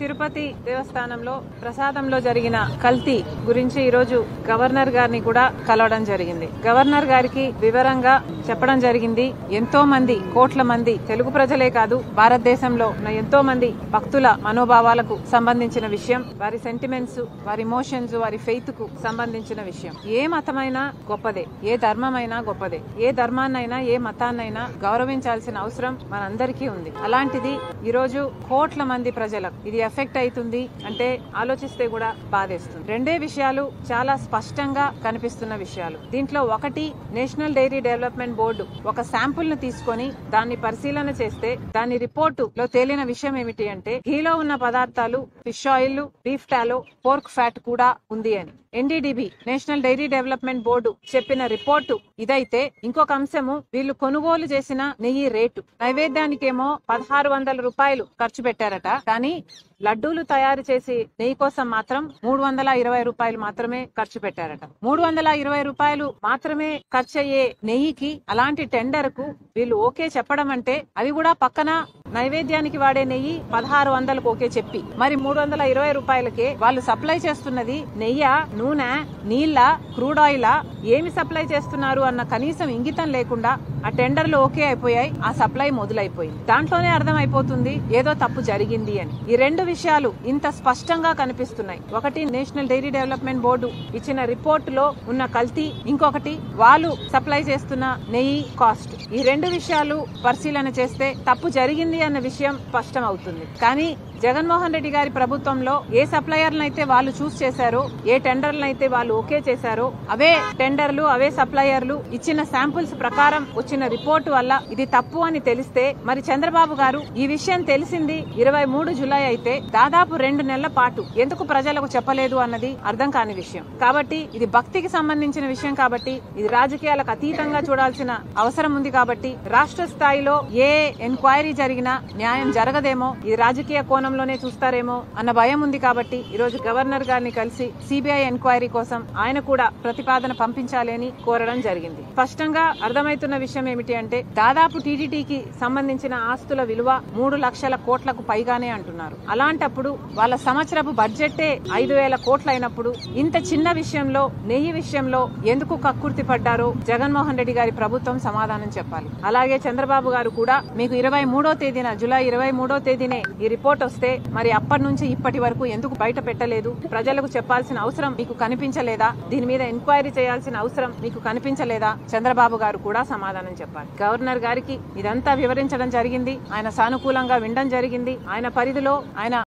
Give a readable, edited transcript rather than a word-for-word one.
తిరుపతి దేవస్థానంలో ప్రసాదంలో జరిగిన కల్తీ గురించి ఈ రోజు గవర్నర్ గారిని కూడా కలవడం జరిగింది. గవర్నర్ గారికి వివరంగా చెప్పడం జరిగింది. ఎంతో మంది కోట్ల మంది తెలుగు ప్రజలే కాదు భారతదేశంలో ఉన్న ఎంతో మంది భక్తుల మనోభావాలకు సంబంధించిన విషయం, వారి సెంటిమెంట్స్, వారి ఇమోషన్స్, వారి ఫెయిత్ కు సంబంధించిన విషయం. ఏ మతమైనా గొప్పదే, ఏ ధర్మమైనా గొప్పదే, ఏ ధర్మాన్నైనా ఏ మతాన్నైనా గౌరవించాల్సిన అవసరం మనందరికీ ఉంది. అలాంటిది ఈ రోజు కోట్ల మంది ప్రజలకు ఇది ఎఫెక్ట్ అవుతుంది అంటే ఆలోచిస్తే కూడా బాధేస్తుంది. రెండే విషయాలు చాలా స్పష్టంగా కనిపిస్తున్న విషయాలు. దీంట్లో ఒకటి, నేషనల్ డైరీ డెవలప్మెంట్ బోర్డు ఒక శాంపుల్ ను తీసుకొని దాన్ని పరిశీలన చేస్తే దాని రిపోర్టు లో తేలిన విషయం ఏమిటి అంటే ఘీలో ఉన్న పదార్థాలు fish oil, beef tallow, pork fat కూడా ఉంది అని. NDDB national dairy development board చెప్పిన రిపోర్టు ఇదైతే, ఇంకొక అంశము వీళ్ళు కొనుగోలు చేసిన నెయ్యి రేటు. నైవేద్యానికేమో 1600 రూపాయలు ఖర్చు పెట్టారట, కానీ లడ్డూలు తయారు చేసి నెయ్యి కోసం మాత్రం 320 రూపాయలు మాత్రమే ఖర్చు పెట్టారట. 320 రూపాయలు మాత్రమే ఖర్చు అయ్యే నెయ్యికి అలాంటి టెండర్ కు వీళ్ళు ఓకే చెప్పడం అంటే, అది కూడా పక్కన నైవేద్యానికి వాడే నెయ్యి 1600కు ఓకే చెప్పి మరి 320 రూపాయలకే వాళ్ళు సప్లై చేస్తున్నది నెయ్య, నూనె, నీళ్ల, క్రూడ్ ఆయిల్ ఏమి సప్లై చేస్తున్నారు అన్న కనీసం ఇంగితం లేకుండా ఆ టెండర్లు ఓకే అయిపోయాయి, ఆ సప్లై మొదలైపోయింది. దాంట్లోనే అర్థం అయిపోతుంది ఏదో తప్పు జరిగింది అని. ఈ రెండు విషయాలు ఇంత స్పష్టంగా కనిపిస్తున్నాయి. ఒకటి, నేషనల్ డైరీ డెవలప్మెంట్ బోర్డు ఇచ్చిన రిపోర్ట్ లో ఉన్న కల్తీ, ఇంకొకటి వాళ్ళు సప్లై చేస్తున్న నెయ్యి కాస్ట్. ఈ రెండు విషయాలు పరిశీలన చేస్తే తప్పు జరిగింది అన్న విషయం స్పష్టం అవుతుంది. కానీ జగన్మోహన్ రెడ్డి గారి ప్రభుత్వంలో ఏ సప్లయర్లనైతే వాళ్ళు చూస్ చేశారో, ఏ టెండర్లనైతే వాళ్ళు ఓకే చేశారో, అవే టెండర్లు, అవే సప్లయర్లు ఇచ్చిన శాంపుల్స్ ప్రకారం వచ్చిన రిపోర్టు వల్ల ఇది తప్పు అని తెలిస్తే, మరి చంద్రబాబు గారు ఈ విషయం తెలిసింది 23 జూలై అయితే దాదాపు 2 నెలల పాటు ఎందుకు ప్రజలకు చెప్పలేదు అన్నది అర్థం కాని విషయం. కాబట్టి ఇది భక్తికి సంబంధించిన విషయం కాబట్టి, ఇది రాజకీయాలకు అతీతంగా చూడాల్సిన అవసరం ఉంది. కాబట్టి రాష్ట్ర స్థాయిలో ఏ ఎంక్వైరీ జరిగినా న్యాయం జరగదేమో, ఇది రాజకీయ కోణంలోనే చూస్తారేమో అన్న భయం ఉంది. కాబట్టి ఈ రోజు గవర్నర్ గారిని కలిసి సిబిఐ ఎంక్వైరీ కోసం ఆయన కూడా ప్రతిపాదన పంపించాలని కోరడం జరిగింది. స్పష్టంగా అర్థమవుతున్న విషయం ఏమిటి అంటే, దాదాపు టీటీడీకి సంబంధించిన ఆస్తుల విలువ 3 లక్షల కోట్లకు పైగానే అంటున్నారు. అలాంటప్పుడు వాళ్ళ సంవత్సరపు బడ్జెట్టే 5000 కోట్లు అయినప్పుడు ఇంత చిన్న విషయంలో, నెయ్యి విషయంలో ఎందుకు కక్కుర్తి పడ్డారో జగన్మోహన్ రెడ్డి గారి ప్రభుత్వం సమాధానం చెప్పాలి. అలాగే చంద్రబాబు గారు కూడా మీకు 23వ తేదీన, జూలై 23వ తేదీనే ఈ రిపోర్ట్ వస్తే మరి అప్పటి నుంచి ఇప్పటి వరకు ఎందుకు బయట పెట్టలేదు? ప్రజలకు చెప్పాల్సిన అవసరం మీకు కనిపించలేదా? దీని మీద ఎంక్వైరీ చేయాల్సిన అవసరం మీకు కనిపించలేదా? చంద్రబాబు గారు కూడా సమాధానం చెప్పాలి. గవర్నర్ గారికి ఇదంతా వివరించడం జరిగింది. ఆయన సానుకూలంగా వినడం జరిగింది. ఆయన పరిధిలో ఆయన